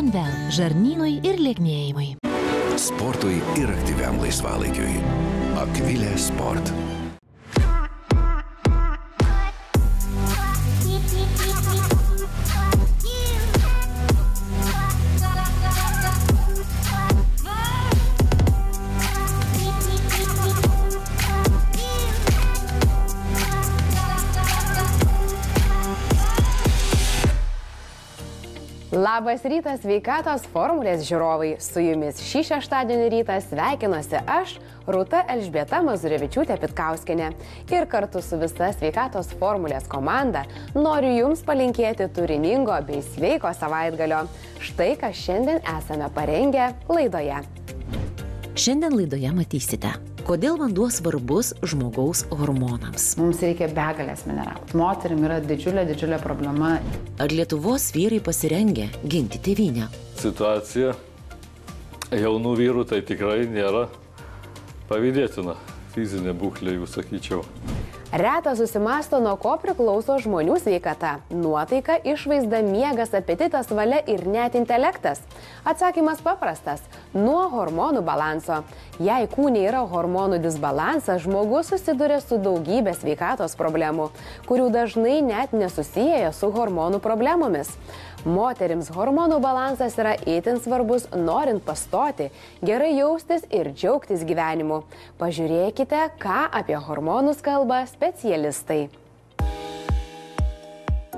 Invel žarnynui ir lieknėjimui. Sportui ir aktyviam laisvalaikiui. Akvilė Sport. Labas rytas, sveikatos formulės žiūrovai. Su jumis šį šeštadienį rytą sveikinuosi aš, Rūta Elžbieta Mazurevičiūtė-Pitkauskienė. Ir kartu su visa sveikatos formulės komanda noriu jums palinkėti turiningo bei sveiko savaitgalio. Štai ką šiandien esame parengę laidoje. Šiandien laidoje matysite, kodėl vanduo svarbus žmogaus hormonams. Mums reikia begalės mineralų. Moterim yra didžiulė problema. Ar Lietuvos vyrai pasirengę ginti tėvynę? Situacija jaunų vyrų tai tikrai nėra pavydėtina. Fizinė būklė, jų sakyčiau. Retas susimąsto, nuo ko priklauso žmonių sveikata. Nuotaika, išvaizda, miegas, apetitas, valia ir net intelektas. Atsakymas paprastas – nuo hormonų balanso. Jei kūne yra hormonų disbalansas, žmogus susiduria su daugybė sveikatos problemų, kurių dažnai net nesusieja su hormonų problemomis. Moterims hormonų balansas yra itin svarbus, norint pastoti, gerai jaustis ir džiaugtis gyvenimu. Pažiūrėkite, ką apie hormonus kalba specialistai.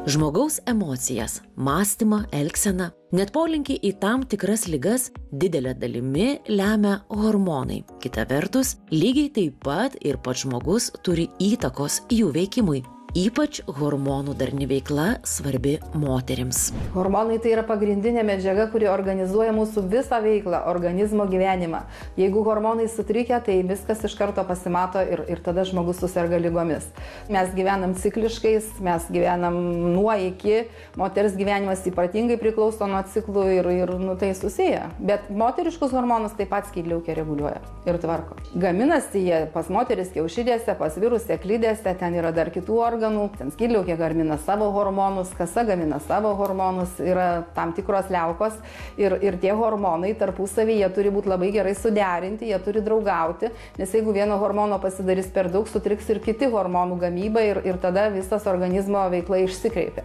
Žmogaus emocijas, mąstymą, elgseną, net polinkį į tam tikras ligas didelė dalimi lemia hormonai. Kita vertus, lygiai taip pat ir pats žmogus turi įtakos jų veikimui. Ypač hormonų darni veikla svarbi moterims. Hormonai tai yra pagrindinė medžiaga, kuri organizuoja mūsų visą veiklą, organizmo gyvenimą. Jeigu hormonai sutrikę, tai viskas iš karto pasimato ir tada žmogus suserga ligomis. Mes gyvenam cikliškais, mes gyvenam nuo iki, moters gyvenimas ypatingai priklauso nuo ciklų ir tai susiję. Bet moteriškus hormonus taip pat skydliaukė reguliuoja ir tvarko. Gaminasi jie pas moteris kiaušidėse, pas vyrus sėklidėse, ten yra dar kitų organų. Ten skydliaukė gamina savo hormonus, kasa gamina savo hormonus, yra tam tikros liaukos ir tie hormonai tarpusavyje jie turi būti labai gerai suderinti, jie turi draugauti, nes jeigu vieno hormono pasidarys per daug, sutriks ir kiti hormonų gamyba ir tada visas organizmo veikla išsikreipia.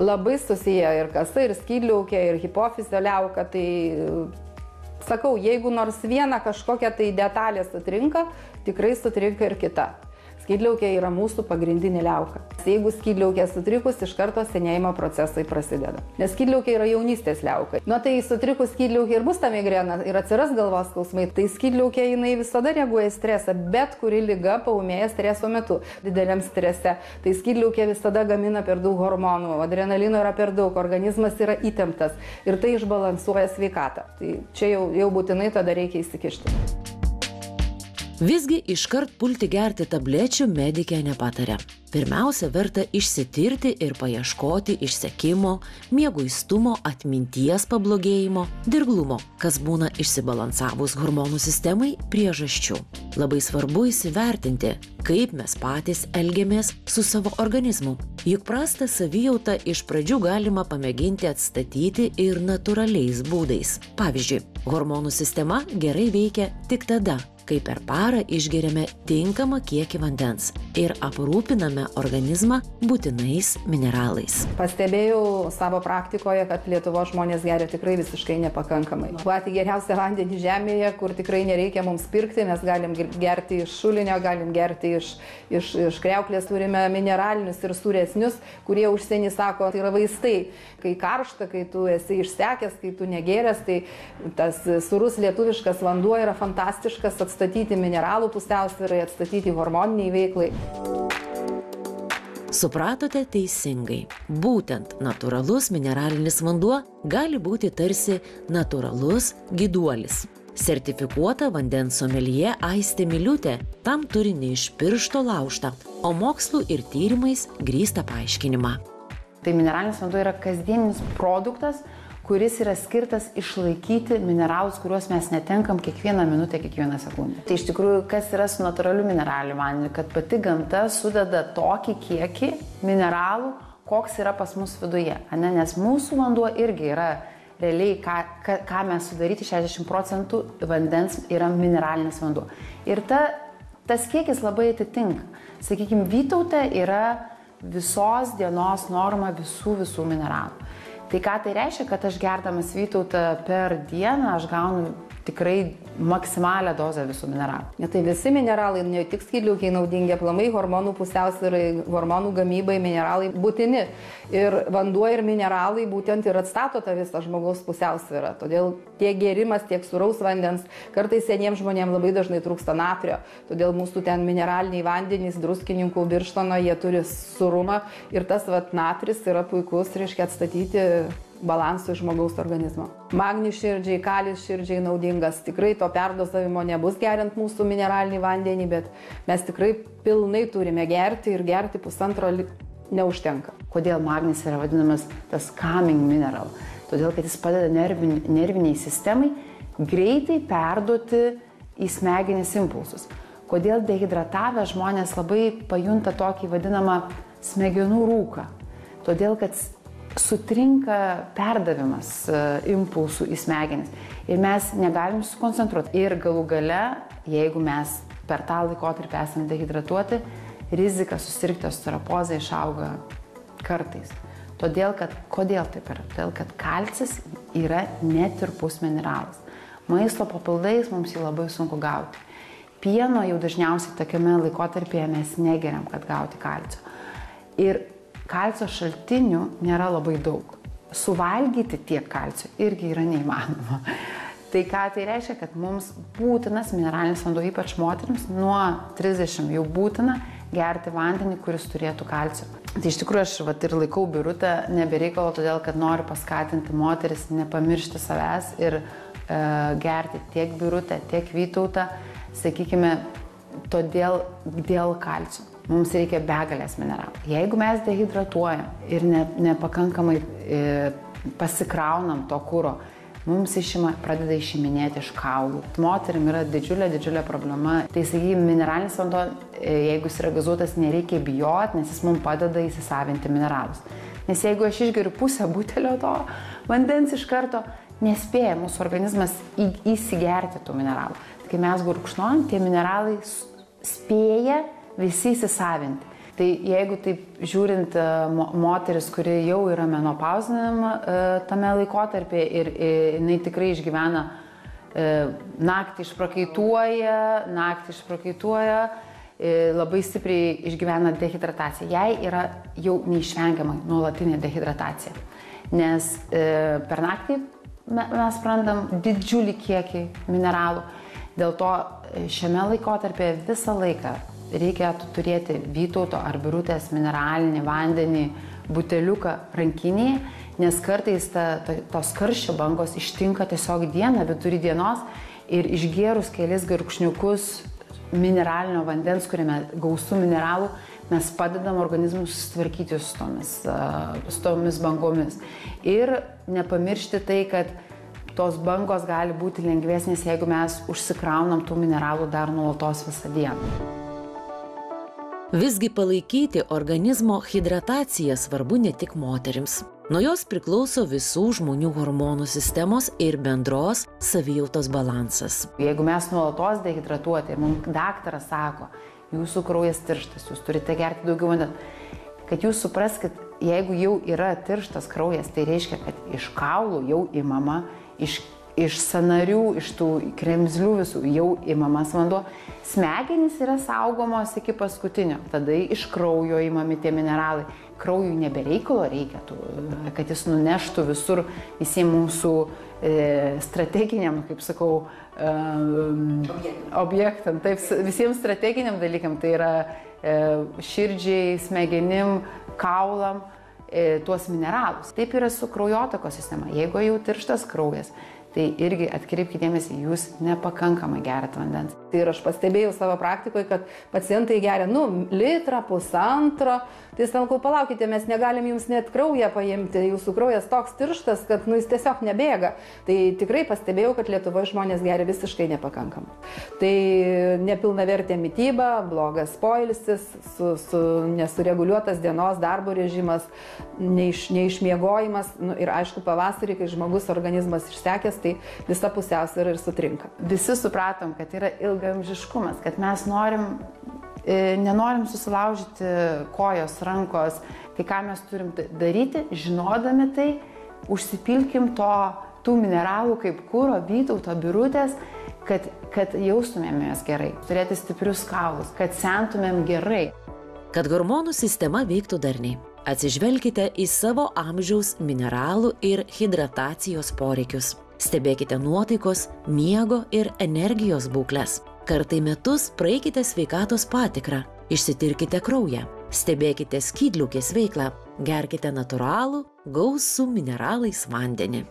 Labai susiję ir kasa, ir skydliaukė, ir hipofizio liauka, tai sakau, jeigu nors viena kažkokia tai detalė sutrinka, tikrai sutrinka ir kita. Skydliaukė yra mūsų pagrindinė liauka. Jeigu skydliaukė sutrikus, iš karto senėjimo procesai prasideda. Nes skydliaukė yra jaunystės liauka. Tai sutrikus skydliaukė ir bus ta migrena ir atsiras galvos skausmai. Tai skydliaukė jinai visada reaguoja į stresą, bet kuri liga paūmėja streso metu. Dideliam strese. Tai skydliaukė visada gamina per daug hormonų, adrenalino yra per daug, organizmas yra įtemptas ir tai išbalansuoja sveikatą. Tai čia jau būtinai tada reikia įsikišti. Visgi iškart pulti gerti tablečių medikė nepataria. Pirmiausia, verta išsitirti ir paieškoti išsekimo, mieguistumo, atminties pablogėjimo, dirglumo, kas būna išsibalansavus hormonų sistemai priežasčių. Labai svarbu įsivertinti, kaip mes patys elgiamės su savo organizmu. Juk prastą savijautą iš pradžių galima pamėginti atstatyti ir natūraliais būdais. Pavyzdžiui, hormonų sistema gerai veikia tik tada, kai per parą išgeriame tinkamą kiekį vandens ir aprūpiname organizmą būtinais mineralais. Pastebėjau savo praktikoje, kad Lietuvos žmonės geria tikrai visiškai nepakankamai. Patį geriausią vandenį žemėje, kur tikrai nereikia mums pirkti, mes galim gerti iš šulinio, galim gerti iš kriauklės, turime mineralinius ir sūresnius, kurie užsienį sako, tai yra vaistai. Kai karšta, kai tu esi išsekęs, kai tu negeręs, tai tas sūrus lietuviškas vanduo yra fantastiškas atstatyti mineralų pusiausvyrai, atstatyti hormoniniai veiklai. Supratote teisingai. Būtent natūralus mineralinis vanduo gali būti tarsi natūralus gyduolis. Sertifikuota vandens someljė Aistė Miliūtė tam turi ne iš piršto laužtą, o mokslų ir tyrimais grįstą paaiškinimą. Tai mineralinis vanduo yra kasdieninis produktas, kuris yra skirtas išlaikyti mineralus, kuriuos mes netenkam kiekvieną minutę, kiekvieną sekundę. Tai iš tikrųjų, kas yra su natūraliu mineraliu vandeniu, kad pati gamta sudeda tokį kiekį mineralų, koks yra pas mus viduje. Nes mūsų vanduo irgi yra realiai, ką mes sudaryti, 60% vandens yra mineralinis vanduo. Ir tas kiekis labai atitinka. Sakykime, Vytaute yra visos dienos norma visų mineralų. Tai ką tai reiškia, kad aš gerdamas Vytautą per dieną, aš gaunu tikrai maksimalią dozę visų mineralų. Ja, tai visi mineralai, ne tik skydliaukei naudingi, aplamai hormonų pusiausvyrai, hormonų gamybai, mineralai būtini. Ir vanduo ir mineralai būtent ir atstato tą visą žmogaus pusiausvyrą. Todėl tiek gėrimas, tiek sūraus vandens, kartais seniems žmonėms labai dažnai trūksta natrio. Todėl mūsų ten mineraliniai vandenys, druskininkų, Birštono, jie turi sūrumą ir tas natris yra puikus, reiškia atstatyti balansui žmogaus organizmo. Magnis širdžiai, kalis širdžiai naudingas. Tikrai to perdozavimo nebus geriant mūsų mineralinį vandenį, bet mes tikrai pilnai turime gerti ir gerti 1,5 neužtenka. Kodėl magnis yra vadinamas tas calming mineral? Todėl, kad jis padeda nerviniai sistemai greitai perduoti į smegenis impulsus. Kodėl dehidratavę žmonės labai pajunta tokį vadinamą smegenų rūką? Todėl, kad sutrinka perdavimas impulsų į smegenis ir mes negalim susikoncentruoti. Ir galų gale, jeigu mes per tą laikotarpį esame dehidratuoti, rizika susirgti osteoporozę išauga kartais. Kodėl taip yra? Todėl, kad kalcis yra netirpus mineralas. Maisto papildais mums jį labai sunku gauti. Pieno jau dažniausiai tokiame laikotarpyje mes negeriam, kad gauti kalcio. Ir kalcio šaltinių nėra labai daug. Suvalgyti tiek kalcio irgi yra neįmanoma. Tai ką tai reiškia, kad mums būtinas mineralinis vanduo, ypač moterims, nuo 30 jau būtina gerti vandenį, kuris turėtų kalcio. Tai iš tikrųjų aš ir laikau Birutę nebereikalo, todėl kad noriu paskatinti moteris nepamiršti savęs ir gerti tiek Birutę, tiek Vytautą, sakykime, dėl kalcio. Mums reikia begalės mineralų. Jeigu mes dehidratuojam ir nepakankamai pasikraunam to kuro, mums pradeda išiminėti iš kaulų. Moterim yra didžiulė problema. Tai sakykime, mineralinis vanduo, jeigu jis yra gazuotas, nereikia bijoti, nes jis mums padeda įsisavinti mineralus. Nes jeigu aš išgeriu pusę butelio to vandens iš karto, nespėja mūsų organizmas įsigerti tų mineralų. Kai mes gurkšnojam, tie mineralai spėja visi įsisavinti. Tai jeigu taip žiūrint moteris, kuri jau yra menopauzinėm tame laikotarpyje ir jinai tikrai išgyvena naktį išprakaituoja, labai stipriai išgyvena dehidrataciją. Jai yra jau neišvengiamai nuolatinė dehidratacija. Nes per naktį mes prarandam didžiulį kiekį mineralų. Dėl to šiame laikotarpyje visą laiką reikėtų turėti Vytauto ar Birutės mineralinį vandenį buteliuką rankinėje, nes kartais tos karščio bangos ištinka tiesiog dieną, vidury dienos ir išgėrus kelis gurkšniukus mineralinio vandens, kuriame gausu mineralų, mes padedam organizmui susitvarkyti su tomis bangomis. Ir nepamiršti tai, kad tos bangos gali būti lengvesnės, jeigu mes užsikraunam tų mineralų dar nuolatos visą dieną. Visgi palaikyti organizmo hidrataciją svarbu ne tik moterims. Nuo jos priklauso visų žmonių hormonų sistemos ir bendros savijautos balansas. Jeigu mes nuolatos dehidratuoti ir mums daktaras sako, jūsų kraujas tirštas, jūs turite gerti daugiau vandens, kad jūs supraskit, jeigu jau yra tirštas kraujas, tai reiškia, kad iš kaulų jau imama, iš sąnarių, iš tų kremzlių visų jau imamas vanduo. Smegenys yra saugomos iki paskutinio, tada iš kraujo imami tie mineralai. Kraujui nebereikalo reikia, kad jis nuneštų visur visiems mūsų strateginiam, kaip sakau, objektam, taip, visiems strateginiam dalykam, tai yra širdžiai, smegenim, kaulam, tuos mineralus. Taip yra su kraujotakos sistema. Jeigu jau tirštas kraujas, tai irgi atkreipkite dėmesį, jūs nepakankamai geriat vandens. Tai ir aš pastebėjau savo praktikoje, kad pacientai geria, litrą, pusantro. Tai sakau, palaukite, mes negalim jums net kraują paimti, jūsų kraujas toks tirštas, kad jis tiesiog nebėga. Tai tikrai pastebėjau, kad Lietuvoje žmonės geria visiškai nepakankamai. Tai nepilnavertė mityba, blogas poilsis, nesureguliuotas dienos darbo režimas, neišmiegojimas ir aišku pavasarį, kai žmogus organizmas išsekęs, tai visa pusiausvyrą ir sutrinka. Visi supratom, kad yra ilgaamžiškumas, kad mes nenorim susilaužyti kojos, rankos, tai ką mes turim daryti, žinodami tai, užsipilkim tų mineralų kaip kuro, Vytauto, Birutės, kad jaustumėmės gerai, turėti stiprius kaulus, kad sentumėm gerai. Kad hormonų sistema veiktų darniai, atsižvelkite į savo amžiaus mineralų ir hidratacijos poreikius. Stebėkite nuotaikos, miego ir energijos būkles. Kartą į metus praeikite sveikatos patikrą, išsitirkite kraują, stebėkite skydliaukės veiklą, gerkite natūralų, gausų mineralais vandenį.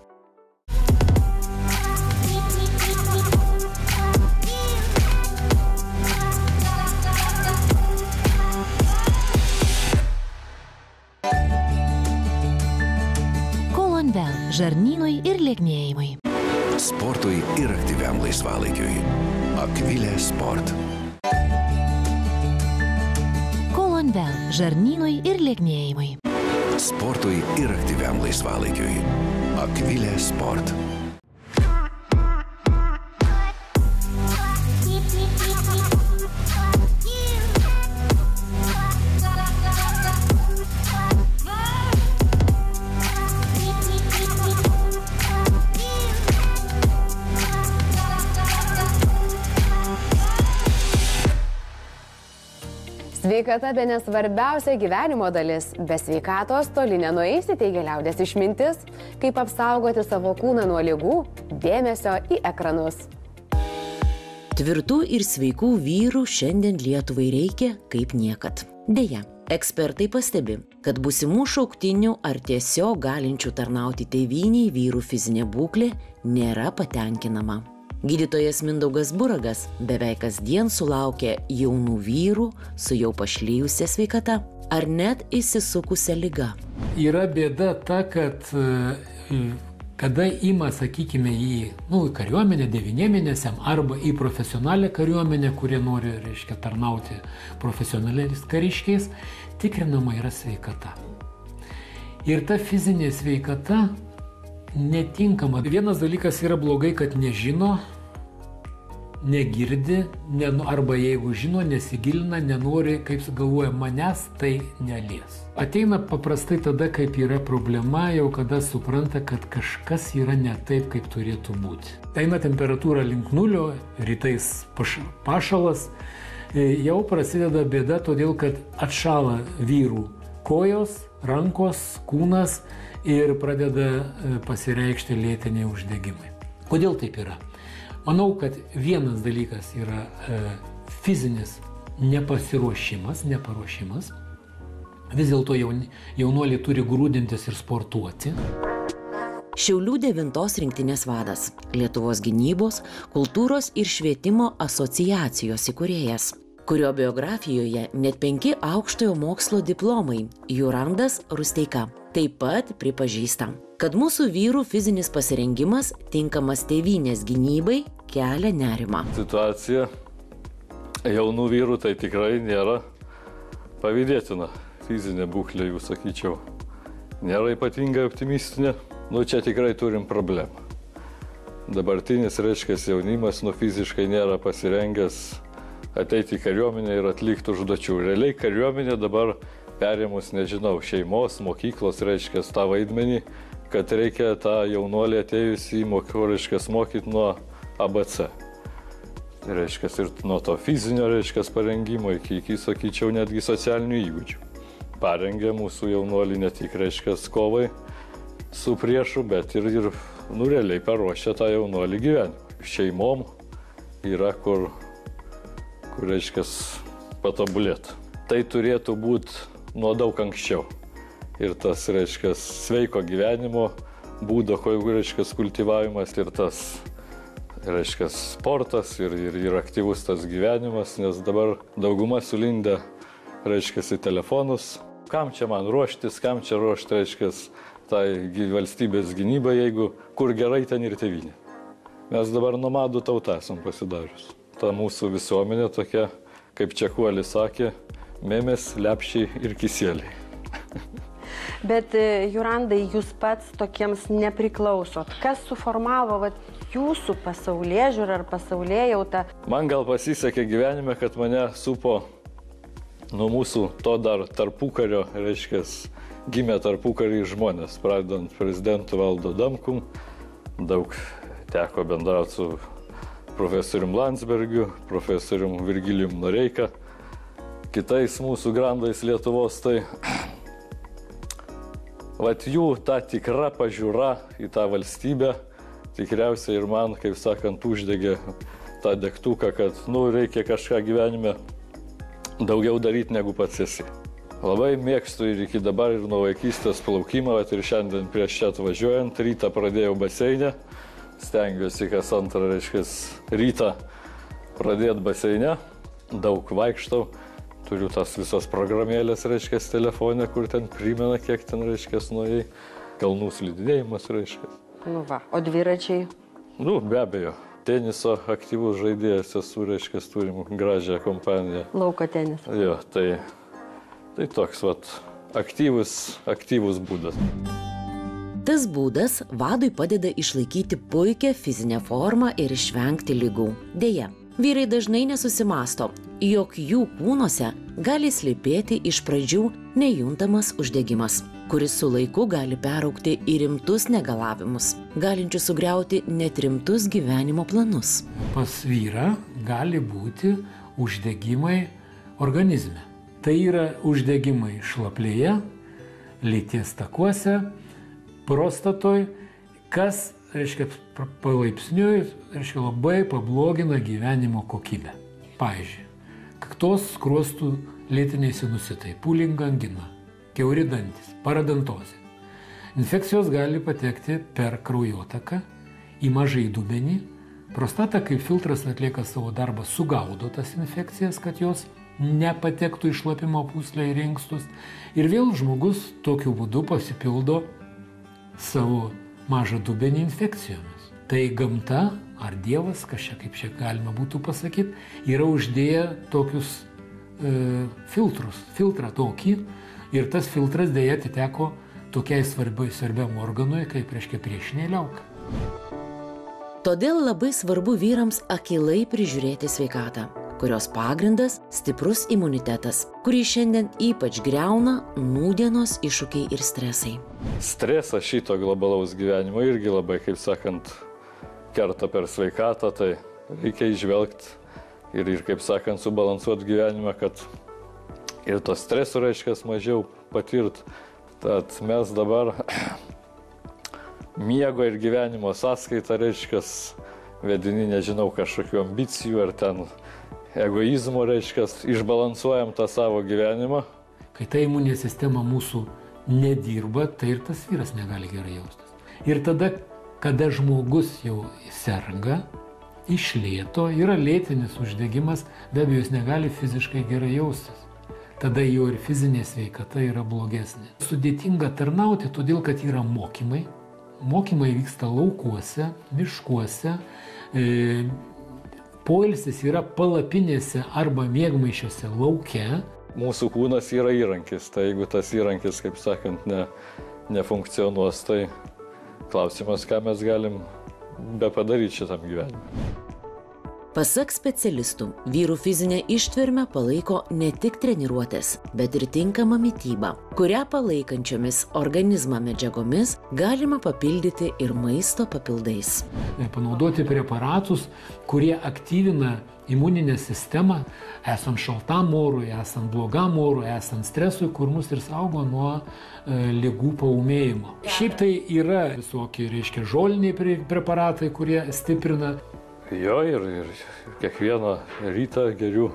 Kolonvel žarnynui ir lieknėjimui. Sportui ir aktyviam laisvalaikiui. Akvilė Sport. Kolonvel žarnynui ir lieknėjimui. Sportui ir aktyviam laisvalaikiui. Akvilė Sport. Sveikata bene svarbiausia gyvenimo dalis. Be sveikatos toli nenueisi, teigia liaudės išmintis, kaip apsaugoti savo kūną nuo ligų, dėmesio į ekranus. Tvirtų ir sveikų vyrų šiandien Lietuvai reikia kaip niekad. Deja, ekspertai pastebi, kad būsimų šauktinių ar tiesiog galinčių tarnauti tėvynei vyrų fizinė būklė nėra patenkinama. Gydytojas Mindaugas Buragas beveik kasdien sulaukia jaunų vyrų su jau pašlijusia sveikata ar net įsisukusia liga. Yra bėda ta, kad kada ima, sakykime, į kariuomenę 9 mėnesiam arba į profesionalią kariuomenę, kurie nori, tarnauti profesionaliais kariškiais, tikrinama yra sveikata. Ir ta fizinė sveikata netinkama. Vienas dalykas yra blogai, kad nežino, negirdi, arba jeigu žino, nesigilina, nenori, kaip galvoja, manęs tai nelies. Ateina paprastai tada, kaip yra problema, jau kada supranta, kad kažkas yra ne taip, kaip turėtų būti. Eina temperatūra link nulio, rytais pašalas, jau prasideda bėda, todėl kad atšala vyrų kojos, rankos, kūnas ir pradeda pasireikšti lėtiniai uždegimai. Kodėl taip yra? Manau, kad vienas dalykas yra fizinis neparuošimas. Vis dėlto jaunuoliai turi grūdintis ir sportuoti. Šiaulių 9 rinktinės vadas, Lietuvos gynybos, kultūros ir švietimo asociacijos įkūrėjas, kurio biografijoje net 5 aukštojo mokslo diplomai, Jurandas Rusteika. Taip pat pripažįsta, kad mūsų vyrų fizinis pasirengimas tinkamas tėvynės gynybai kelia nerimą. Situacija jaunų vyrų tai tikrai nėra pavydėtina. Fizinė būklė, jų sakyčiau, nėra ypatingai optimistinė. Čia tikrai turim problemą. Dabartinis, jaunimas fiziškai nėra pasirengęs ateiti į kariuomenę ir atlikti užduočių. Realiai kariuomenė dabar perėmus, nežinau, šeimos, mokyklos, tą vaidmenį, kad reikia tą jaunuolį atėjus į mokyti nuo ABC. Ir nuo to fizinio, parengimo iki, sakyčiau, netgi socialinių įgūdžių. Parengė mūsų jaunuolį ne tik, kovai su priešu, bet ir realiai paruošė tą jaunuolį gyvenimą. Šeimom yra kur patobulėti. Tai turėtų būti nuo daug anksčiau. Ir tas, sveiko gyvenimo būdo, reiškia, kultivavimas ir tas, reiškia, sportas ir aktyvus tas gyvenimas, nes dabar dauguma sulindę, reiškia, į telefonus. Kam čia man ruoštis, kam čia ruošti, reiškia, tai valstybės gynybai, jeigu kur gerai ten ir tėvynė. Mes dabar nomadų tautą esam pasidarius. Ta mūsų visuomenė tokia, kaip Čekuolis sakė, memės, lepšiai ir kisėliai. Bet, Jurandai, jūs pats tokiems nepriklausot. Kas suformavo jūsų pasaulėžiūrą ar pasaulėjautą? Man gal pasisekė gyvenime, kad mane supo nuo mūsų to dar tarpukario, reiškia, gimė tarpukarį žmonės, pradedant prezidentu Valdu Adamkum. Daug teko bendrauti su profesorium Landsbergiu, profesorium Virgilijum Noreika, kitais mūsų grandais Lietuvos. Tai jų ta tikra pažiūra į tą valstybę tikriausiai ir man, kaip sakant, uždegė tą degtuką, kad, reikia kažką gyvenime daugiau daryti, negu pats esi. Labai mėgstu ir iki dabar ir nuo vaikystės plaukimą, ir šiandien prieš čia atvažiuojant, rytą pradėjau baseinę, stengiuosi kas antrą, reiškia, rytą pradėti baseinę, daug vaikštau. Turiu tas visas programėlės, reiškia, telefone, kur ten primena, kiek ten, reiškia, nuėjai. Kalnų slidinėjimas, reiškia. O dviračiai? Be abejo. Teniso aktyvus žaidėjas esu, reiškia, turim gražią kompaniją. Lauko tenis. Jo, tai toks, aktyvus būdas. Tas būdas vadui padeda išlaikyti puikią fizinę formą ir išvengti ligų. Deja, vyrai dažnai nesusimąsto, jog jų kūnuose gali slypėti iš pradžių nejuntamas uždegimas, kuris su laiku gali peraugti į rimtus negalavimus, galinčius sugriauti net rimtus gyvenimo planus. Pas vyrą gali būti uždegimai organizme. Tai yra uždegimai šlaplėje, lyties takuose, prostatoj, kas, reiškia, palaipsniui, reiškia, labai pablogina gyvenimo kokybę. Pavyzdžiui, kaktos skruostų lėtiniai sinusitai, pūlinga angina, kiauri dantis, paradentozė. Infekcijos gali patekti per kraujotaką į mažai dubenį. Prostata kaip filtras atlieka savo darbą, sugaudo tas infekcijas, kad jos nepatektų į šlapimo pūslę ir inkstus. Ir vėl žmogus tokiu būdu pasipildo savo mažą dubenį infekcijomis. Tai gamta ar Dievas, kaip čia galima būtų pasakyti, yra uždėję tokius filtrą tokį, ir tas filtras dėja atiteko tokiai svarbiam organui, kaip, reiškia, priešinė liauka. Todėl labai svarbu vyrams akylai prižiūrėti sveikatą, kurios pagrindas stiprus imunitetas, kurį šiandien ypač griauna nūdienos iššūkiai ir stresai. Stresas šito globalaus gyvenimo irgi labai, kaip sakant, kerta per sveikatą, tai reikia įžvelgti ir kaip sakant, subalansuoti gyvenimą, kad ir to streso, reiškia, mažiau patirt. Tad mes dabar miego ir gyvenimo sąskaitą, reiškia, vedini, nežinau, kažkokių ambicijų ar ten egoizmo, reiškia, išbalansuojam tą savo gyvenimą. Kai ta imuninė sistema mūsų nedirba, tai ir tas vyras negali gerai jaustis. Ir tada, kada žmogus jau serga, iš lėto, yra lėtinis uždegimas, be abejo, jis negali fiziškai gerai jaustis. Tada jo ir fizinė sveikata yra blogesnė. Sudėtinga tarnauti, todėl kad yra mokymai. Mokymai vyksta laukuose, miškuose, poilsis yra palapinėse arba miegmaišiuose lauke. Mūsų kūnas yra įrankis, tai jeigu tas įrankis, kaip sakant, nefunkcionuos, tai klausimas, ką mes galim bepadaryti šitam gyvenimui. Pasak specialistų, vyrų fizinę ištvermę palaiko ne tik treniruotės, bet ir tinkama mityba, kurią palaikančiomis organizmą medžiagomis galima papildyti ir maisto papildais. Panaudoti preparatus, kurie aktyvina imuninę sistemą, esant šaltam orui, esant blogam orui, esant stresui, kur mus ir saugo nuo ligų paūmėjimo. Šiaip tai yra visokie, reiškia, žoliniai preparatai, kurie stiprina. Jo, ir kiekvieną rytą geriu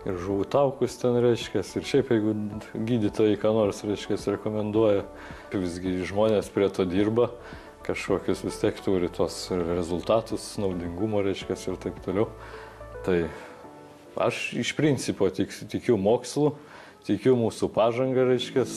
ir žuvų taukus ten, reiškia, ir šiaip jeigu gydytojai ką nors, reiškia, rekomenduoja, visgi žmonės prie to dirba, kažkokius vis tiek turi tos rezultatus, naudingumo, reiškia, ir taip toliau. Tai aš iš principo tikiu mokslu, tikiu mūsų pažangą, reiškia.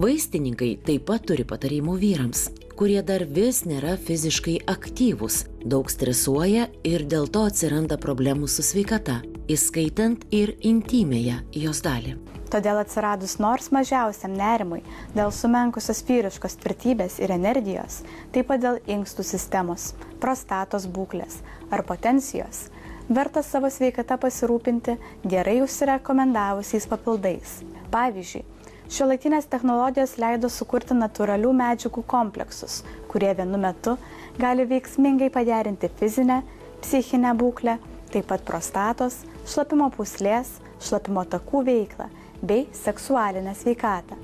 Vaistininkai taip pat turi patarimų vyrams, kurie dar vis nėra fiziškai aktyvūs, daug stresuoja ir dėl to atsiranda problemų su sveikata, įskaitant ir intymėje jos dalį. Todėl atsiradus nors mažiausiam nerimui dėl sumenkusios vyriškos tvirtybės ir energijos, taip pat dėl inkstų sistemos, prostatos būklės ar potencijos, verta savo sveikata pasirūpinti gerai užsirekomendavusiais papildais. Pavyzdžiui, šiuolaikinės technologijos leido sukurti natūralių medžiagų kompleksus, kurie vienu metu gali veiksmingai pagerinti fizinę, psichinę būklę, taip pat prostatos, šlapimo pūslės, šlapimo takų veiklą bei seksualinę sveikatą.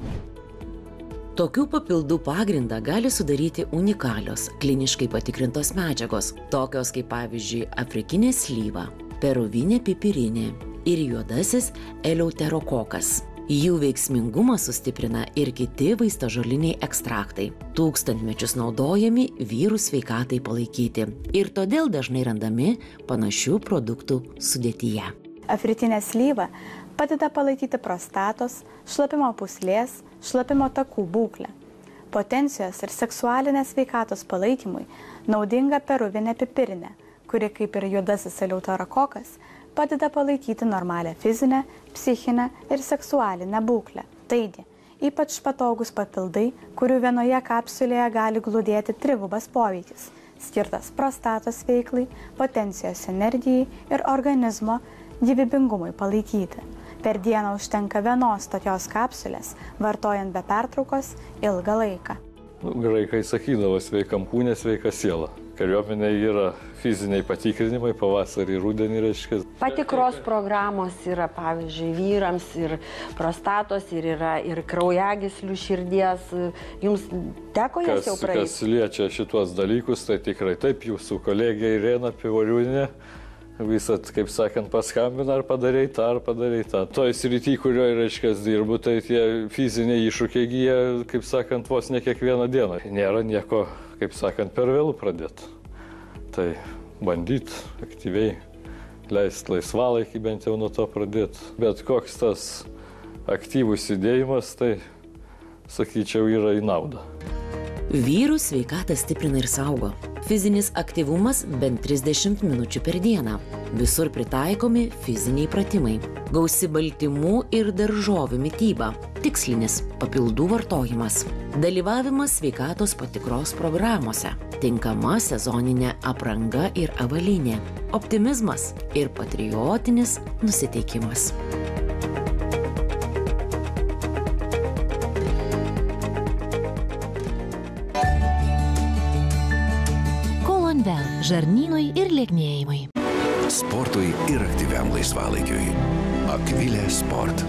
Tokių papildų pagrindą gali sudaryti unikalios, kliniškai patikrintos medžiagos, tokios kaip pavyzdžiui afrikinė slyva, peruvinė pipirinė ir juodasis eleuterokokas. Jų veiksmingumą sustiprina ir kiti vaistažoliniai ekstraktai, tūkstantmečius naudojami vyrų sveikatai palaikyti ir todėl dažnai randami panašių produktų sudėtyje. Afrikinė slyva padeda palaikyti prostatos, šlapimo pūslės, šlapimo takų būklę. Potencijos ir seksualinės sveikatos palaikymui naudinga peruvinė pipirinė, kuri kaip ir juodasis eleuterokokas padeda palaikyti normalią fizinę, psichinę ir seksualinę būklę. Taigi, ypač patogus papildai, kurių vienoje kapsulėje gali glūdėti trigubas poveikis, skirtas prostatos veiklai, potencijos energijai ir organizmo gyvybingumui palaikyti. Per dieną užtenka vienos tokios kapsulės, vartojant be pertraukos ilgą laiką. Graikai sakydavo, sveikam kūne, sveika siela. Kariuomenė yra fiziniai patikrinimai, pavasarį, rudenį, reiškia. Patikros programos yra, pavyzdžiui, vyrams ir prostatos, ir yra ir kraujagyslių, širdies. Jums teko jas jau praeiti? Kas liečia šituos dalykus, tai tikrai taip, jūsų kolegė Irena Pivoriūnė visat, kaip sakant, paskambina, ar padarei tą. Toj srity, kurioje, reiškia, dirbu, tai tie fiziniai iššūkiai gyja, kaip sakant, vos ne kiekvieną dieną. Nėra nieko, kaip sakant, per vėlų pradėti. Tai bandyti aktyviai leisti laisvalaikį, bent jau nuo to pradėti. Bet koks tas aktyvus judėjimas, tai, sakyčiau, yra į naudą. Vyrų sveikatą stiprina ir saugo. Fizinis aktyvumas bent 30 minučių per dieną. Visur pritaikomi fiziniai pratimai. Gausi baltymų ir daržovių mityba. Tikslinis papildų vartojimas. Dalyvavimas sveikatos patikros programuose. Tinkama sezoninė apranga ir avalynė. Optimizmas ir patriotinis nusiteikimas. Žarnynui ir lieknėjimui. Sportui ir aktyviam laisvalaikiui. Akvilė Sport.